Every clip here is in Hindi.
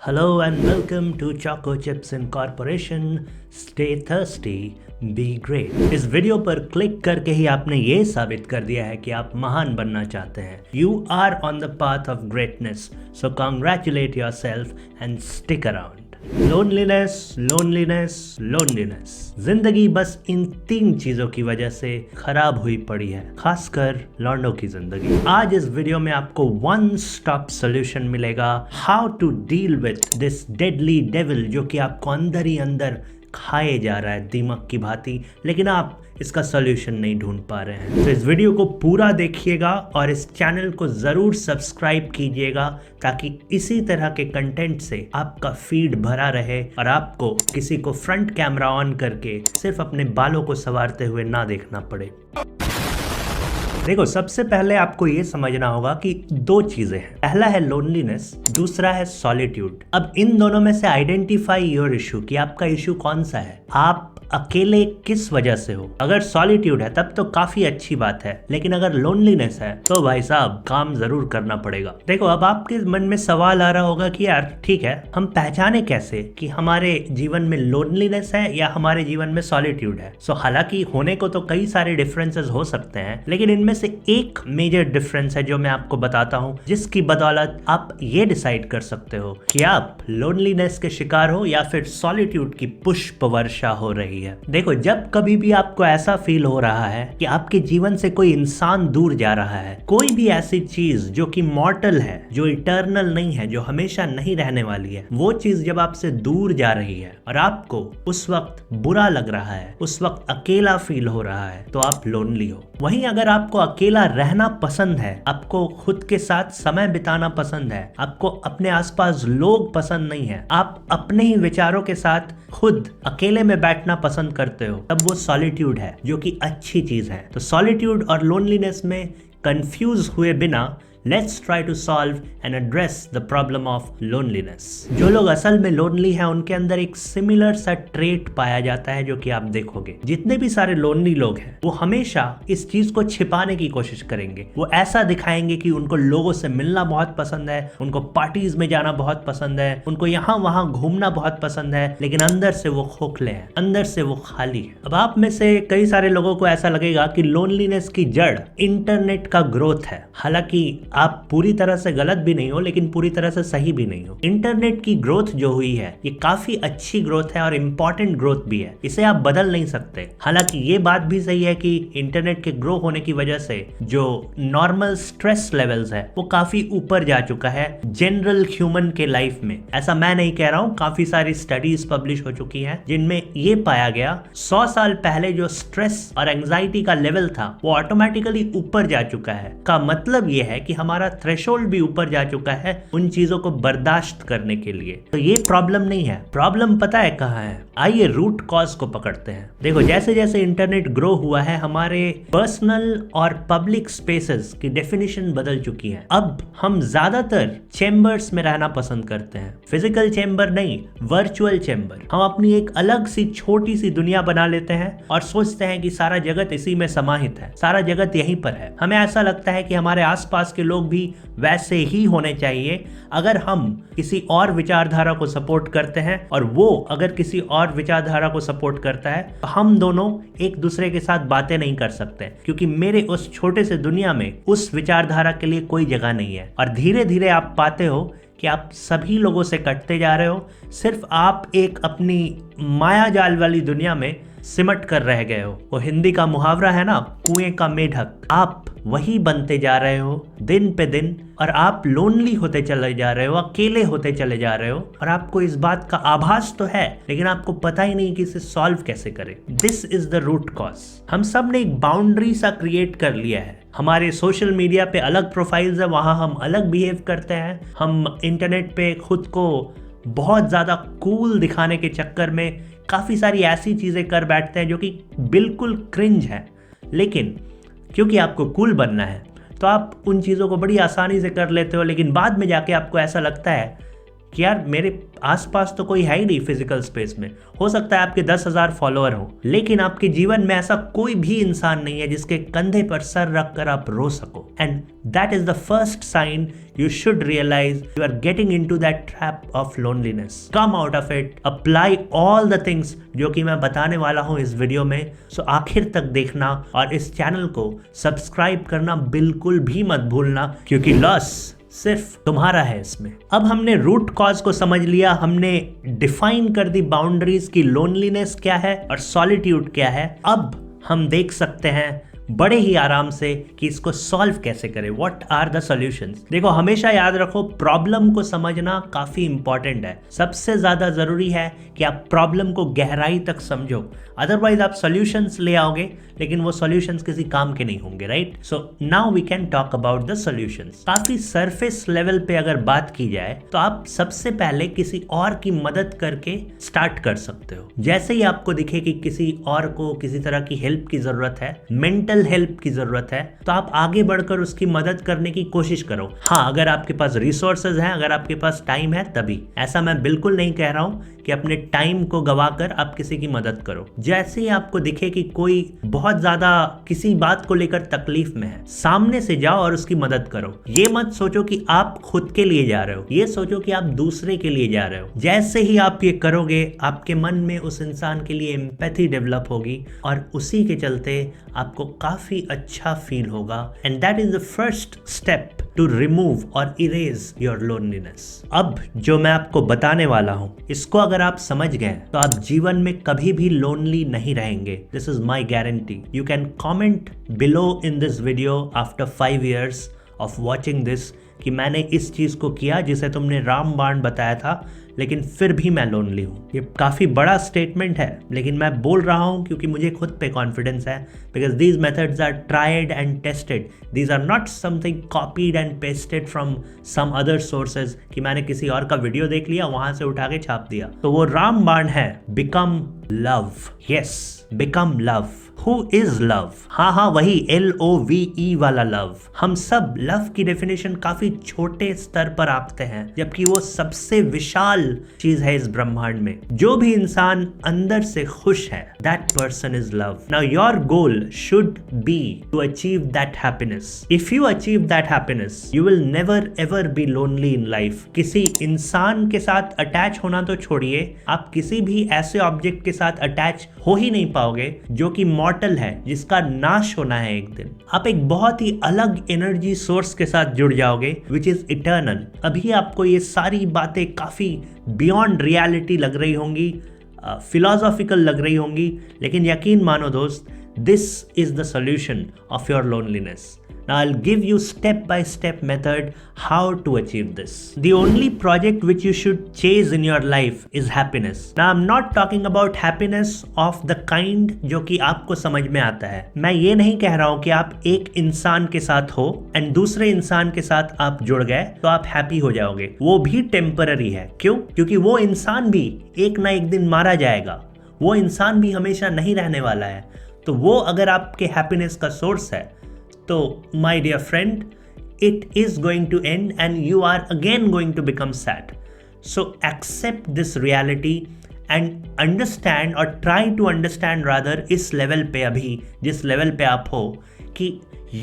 Hello and welcome to Choco Chips Incorporation. Stay thirsty, be great. इस वीडियो पर क्लिक करके ही आपने ये साबित कर दिया है कि आप महान बनना चाहते हैं. You are on the path of greatness. So congratulate yourself and stick around. Loneliness, loneliness, loneliness. जिंदगी बस इन 3 चीजों की वजह से खराब हुई पड़ी है, खासकर लौंडों की जिंदगी. आज इस वीडियो में आपको वन स्टॉप सोल्यूशन मिलेगा, how to deal with this deadly devil जो कि आपको अंदर ही अंदर खाए जा रहा है दीमक की भांति, लेकिन आप इसका सॉल्यूशन नहीं ढूंढ पा रहे हैं. तो इस वीडियो को पूरा देखिएगा और इस चैनल को जरूर सब्सक्राइब कीजिएगा ताकि इसी तरह के कंटेंट से आपका फीड भरा रहे और आपको किसी को फ्रंट कैमरा ऑन करके सिर्फ अपने बालों को संवारते हुए ना देखना पड़े. देखो, सबसे पहले आपको ये समझना होगा कि 2 चीजें हैं. पहला है लोनलीनेस, दूसरा है सॉलिट्यूड. अब इन दोनों में से आइडेंटिफाई योर इशू कि आपका इशू कौन सा है, आप अकेले किस वजह से हो. अगर सॉलिट्यूड है तब तो काफी अच्छी बात है, लेकिन अगर लोनलीनेस है तो भाई साहब काम जरूर करना पड़ेगा. देखो, अब आपके मन में सवाल आ रहा होगा कि यार ठीक है, हम पहचाने कैसे कि हमारे जीवन में लोनलीनेस है या हमारे जीवन में सॉलिट्यूड है. हालांकि होने को तो कई सारे डिफरेंसेस हो सकते हैं, लेकिन इनमें से एक मेजर डिफरेंस है जो मैं आपको बताता हूं, जिसकी बदौलत आप ये डिसाइड कर सकते हो कि आप लोनलीनेस के शिकार हो या फिर सॉलिट्यूड की पुष्प वर्षा हो रही है. देखो, जब कभी भी आपको ऐसा फील हो रहा है कि आपके जीवन से कोई इंसान दूर जा रहा है, कोई भी ऐसी चीज जो कि मॉर्टल है, जो इटर्नल नहीं है, जो हमेशा नहीं रहने वाली है, वो चीज जब आपसे दूर जा रही है और आपको उस वक्त बुरा लग रहा है, उस वक्त अकेला फील हो रहा है, तो आप लोनली हो. वहीं अगर आपको अकेला रहना पसंद है, आपको खुद के साथ समय बिताना पसंद है, आपको अपने आसपास लोग पसंद नहीं है, आप अपने ही विचारों के साथ खुद अकेले में बैठना पसंद करते हो, तब वो सॉलिट्यूड है जो कि अच्छी चीज है. तो सॉलिट्यूड और लोनलीनेस में कंफ्यूज हुए बिना let's try to solve and address the problem of loneliness. जो लोग असल में लोनली हैं उनके अंदर एक सिमिलर सा ट्रेट पाया जाता है जो कि आप देखोगे. जितने भी सारे लोनली लोग हैं वो हमेशा इस चीज को छिपाने की कोशिश करेंगे. वो ऐसा दिखाएंगे कि उनको लोगों से मिलना बहुत पसंद है, उनको पार्टीज में जाना बहुत पसंद है, उनको यहाँ वहां घूमना बहुत पसंद है, लेकिन अंदर से वो खोखले हैं, अंदर से वो खाली है. अब आप में से कई सारे लोगों को ऐसा लगेगा कि लोनलीनेस की जड़ इंटरनेट का ग्रोथ है. हालांकि आप पूरी तरह से गलत भी नहीं हो, लेकिन पूरी तरह से सही भी नहीं हो. इंटरनेट की ग्रोथ जो हुई है ये काफी अच्छी ग्रोथ है और इम्पोर्टेंट ग्रोथ भी है, इसे आप बदल नहीं सकते. हालांकि ये बात भी सही है कि इंटरनेट के ग्रो होने की वजह से जो नॉर्मल स्ट्रेस लेवल्स है वो काफी ऊपर जा चुका है जनरल ह्यूमन के लाइफ में. ऐसा मैं नहीं कह रहा हूँ, काफी सारी स्टडीज पब्लिश हो चुकी हैं जिनमें ये पाया गया 100 साल पहले जो स्ट्रेस और एंजाइटी का लेवल था वो ऑटोमेटिकली ऊपर जा चुका है. का मतलब ये है कि हमारा थ्रेशोल्ड भी ऊपर जा चुका है उन चीजों को बर्दाश्त करने के लिए. तो ये प्रॉब्लम नहीं है. प्रॉब्लम पता है कहाँ है? आइए रूट कॉज को पकड़ते हैं. देखो, जैसे जैसे इंटरनेट ग्रो हुआ है हमारे पर्सनल और पब्लिक स्पेसेस की डेफिनेशन बदल चुकी है. अब हम ज्यादातर चेंबर्स में रहना पसंद करते हैं. फिजिकल चेंबर नहीं, वर्चुअल चेंबर. हम अपनी एक अलग सी छोटी सी दुनिया बना लेते हैं और सोचते हैं कि सारा जगत इसी में समाहित है, सारा जगत यहीं पर है. हमें ऐसा लगता है कि हमारे आसपास के लोग भी वैसे ही होने चाहिए. अगर हम किसी और विचारधारा को सपोर्ट करते हैं और वो अगर किसी और विचारधारा को सपोर्ट करता है, तो हम दोनों एक दूसरे के साथ बातें नहीं कर सकते, क्योंकि मेरे उस छोटे से दुनिया में उस विचारधारा के लिए कोई जगह नहीं है. और धीरे धीरे आप पाते हो कि आप सभी लोगों से कटते जा रहे हो. सिर्फ आप एक अपनी माया जाल वाली दुनिया में सिमट कर रह गए हो. वो हिंदी का मुहावरा है ना, कुएं का मेढक. आप वही बनते जा रहे हो दिन पे दिन और आप लोनली होते चले जा रहे हो, अकेले होते चले जा रहे हो. और आपको इस बात का आभास तो है, लेकिन आपको पता ही नहीं कि इसे सॉल्व कैसे करें. This is the root cause. हम सब ने एक बाउंड्री सा क्रिएट कर लिया है. हमारे सोशल मीडिया पे अलग प्रोफाइल्स है, वहां हम अलग बिहेव करते हैं. हम इंटरनेट पे खुद को बहुत ज्यादा कूल दिखाने के चक्कर में काफी सारी ऐसी चीजें कर बैठते हैं जो कि बिल्कुल क्रिंज है. लेकिन क्योंकि आपको कूल बनना है तो आप उन चीज़ों को बड़ी आसानी से कर लेते हो, लेकिन बाद में जाके आपको ऐसा लगता है कि यार मेरे आसपास तो कोई है ही नहीं फिजिकल स्पेस में। हो सकता है आपके 10,000 फॉलोअर हो, लेकिन आपके जीवन में ऐसा कोई भी इंसान नहीं है जिसके कंधे पर सर रखकर आप रो सको। And that is the first sign you should realize you are getting into that trap of loneliness. Come out of it, apply all the things जो कि मैं बताने वाला हूं इस वीडियो में। सो आखिर तक देखना और इस चैनल को सब्सक्राइब करना बिल्कुल भी मत भूलना, क्योंकि लॉस सिर्फ तुम्हारा है इसमें। अब हमने रूट कॉज को समझ लिया, हमने डिफाइन कर दी बाउंड्रीज की लोनलीनेस क्या है और सॉलिट्यूड क्या है। अब हम देख सकते हैं बड़े ही आराम से कि इसको सॉल्व कैसे करें। What are the solutions. देखो, हमेशा याद रखो, प्रॉब्लम को समझना काफी इंपॉर्टेंट है। सबसे ज्यादा जरूरी है कि आप प्रॉब्लम को गहराई तक समझो, अदरवाइज आप सॉल्यूशंस ले आओगे लेकिन वो सॉल्यूशंस किसी काम के नहीं होंगे, right. So now we can talk about the solutions. काफी सरफेस लेवल पे अगर बात की जाए तो आप सबसे पहले किसी और की मदद करके स्टार्ट कर सकते हो। जैसे ही आपको दिखे कि किसी और को किसी तरह की हेल्प की जरूरत है, मेंटल हेल्प की जरूरत है, तो आप आगे बढ़कर उसकी मदद करने की कोशिश करो। हाँ, अगर आपके पास रिसोर्सेज हैं, अगर आपके पास टाइम है तभी। ऐसा मैं बिल्कुल नहीं कह रहा हूं कि अपने टाइम को गवाकर आप किसी की मदद करो। जैसे ही आपको दिखे कि कोई बहुत ज्यादा किसी बात को लेकर तकलीफ में है, सामने से जाओ और उसकी मदद करो। ये मत सोचो कि आप खुद के लिए जा रहे हो, ये सोचो कि आप दूसरे के लिए जा रहे हो। जैसे ही आप ये करोगे, आपके मन में उस इंसान के लिए एम्पैथी डेवलप होगी और उसी के चलते आपको काफी अच्छा फील होगा। And that is the first step to remove और इरेज योर लोनलीनेस। अब जो मैं आपको बताने वाला हूं, इसको अगर आप समझ गए तो आप जीवन में कभी भी लोनली नहीं रहेंगे। This is my guarantee. You can comment below in this video after 5 years of watching this कि मैंने इस चीज को किया जिसे तुमने रामबाण बताया था, लेकिन फिर भी मैं लोनली हूँ। ये काफी बड़ा स्टेटमेंट है, लेकिन मैं बोल रहा हूँ क्योंकि मुझे खुद पे कॉन्फिडेंस है। Because these methods are tried and tested, these are not something copied and pasted from some other sources कि मैंने किसी और का वीडियो देख लिया, वहां से उठा के छाप दिया। तो वो रामबाण है, become love. Yes, become love. Who is love? हाँ, वही LOVE वाला लव। हम सब लव की डेफिनेशन काफी छोटे स्तर पर आंकते हैं, जबकि वो सबसे विशाल चीज है इस ब्रह्मांड में। जो भी इंसान अंदर से खुश है, that person is love. Now your goal should be to achieve that happiness. If you achieve that happiness, you will never ever be lonely in life. किसी इंसान के साथ अटैच होना तो छोड़िए, आप किसी भी ऐसे ऑब्जेक्ट के साथ अटैच हो ही नहीं पाओगे जो कि मॉर्टल है, जिसका नाश होना है एक दिन। आप एक बहुत ही अलग एनर्जी सोर्स के साथ जुड़ जाओगे, विच इज इटर्नल। अभी आपको ये सारी बातें काफी बियॉन्ड रियलिटी लग रही होंगी, फिलोसॉफिकल लग रही होंगी, लेकिन यकीन मानो दोस्त, this is the solution of your loneliness. Now I'll give you step-by-step method how to achieve this. The only project which you should chase in your life is happiness. Now I'm not talking about happiness of the kind जो कि आपको समझ में आता है. मैं ये नहीं कह रहा हूँ कि आप एक इंसान के साथ हो एंड दूसरे इंसान के साथ आप जुड़ गए तो आप हैप्पी हो जाओगे. वो भी टेम्पररी है. क्यों? क्योंकि वो इंसान भी एक ना एक दिन मारा जाएगा. वो इंसान भी हमेशा नहीं रहने वाला है. तो वो अगर आपके हैप्पीनेस का सोर्स है तो my dear friend, it is going to end and you are again going to become sad. So accept this reality and understand or try to understand rather इस level पे अभी जिस level पे आप हो कि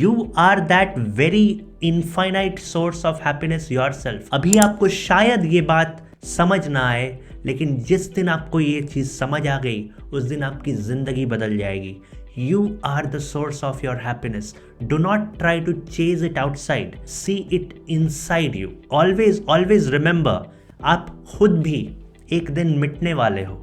you are that very infinite source of happiness yourself. अभी आपको शायद ये बात समझ ना आए, लेकिन जिस दिन आपको ये चीज़ समझ आ गई उस दिन आपकी ज़िंदगी बदल जाएगी. You are the source of your happiness. Do not try to chase it outside. See it inside you. Always remember, आप खुद भी एक दिन मिटने वाले हो.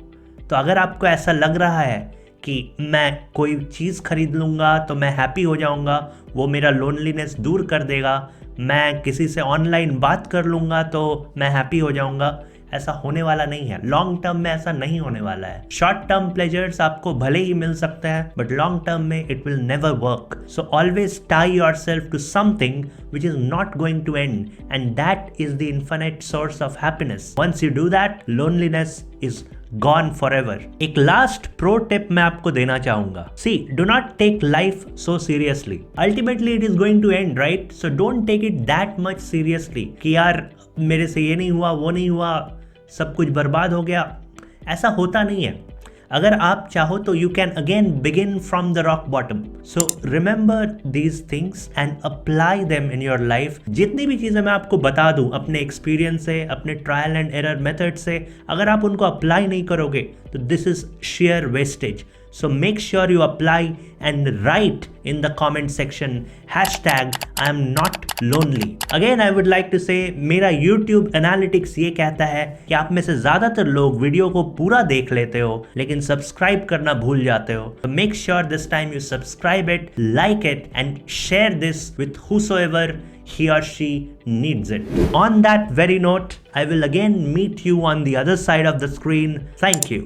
तो अगर आपको ऐसा लग रहा है कि मैं कोई चीज़ खरीद लूँगा तो मैं हैप्पी हो जाऊँगा, वो मेरा लोनलीनेस दूर कर देगा, मैं किसी से ऑनलाइन बात कर लूँगा तो मैं हैप्पी हो जाऊँगा, ऐसा होने वाला नहीं है. लॉन्ग टर्म में ऐसा नहीं होने वाला है. शॉर्ट टर्म प्लेजर्स आपको भले ही मिल सकते हैं, बट लॉन्ग टर्म में it will never work. So always tie yourself to something which is not going to end, and that is the infinite source of happiness. Once you do that, loneliness is gone forever. एक लास्ट प्रो टिप मैं आपको देना चाहूंगा, see do not take life so seriously, ultimately it is going to end, right? So don't take it that much seriously कि यार मेरे से ये नहीं हुआ, वो नहीं हुआ, सब कुछ बर्बाद हो गया। ऐसा होता नहीं है। अगर आप चाहो तो you can again begin from the rock bottom. So remember these things and apply them in your life. जितनी भी चीज़ें मैं आपको बता दूं अपने एक्सपीरियंस से, अपने ट्रायल एंड एरर मेथड से, अगर आप उनको अप्लाई नहीं करोगे तो this is share wastage. So make sure you apply and write in the comment section #IamNotLonely. Again, I would like to say मेरा YouTube Analytics ये कहता है कि आप में से ज़्यादातर लोग वीडियो को पूरा देख लेते हो लेकिन सब्सक्राइब करना भूल जाते हो। So make sure this time you subscribe it, like it and share this with whosoever he or she needs it. On that very note, I will again meet you on the other side of the screen. Thank you.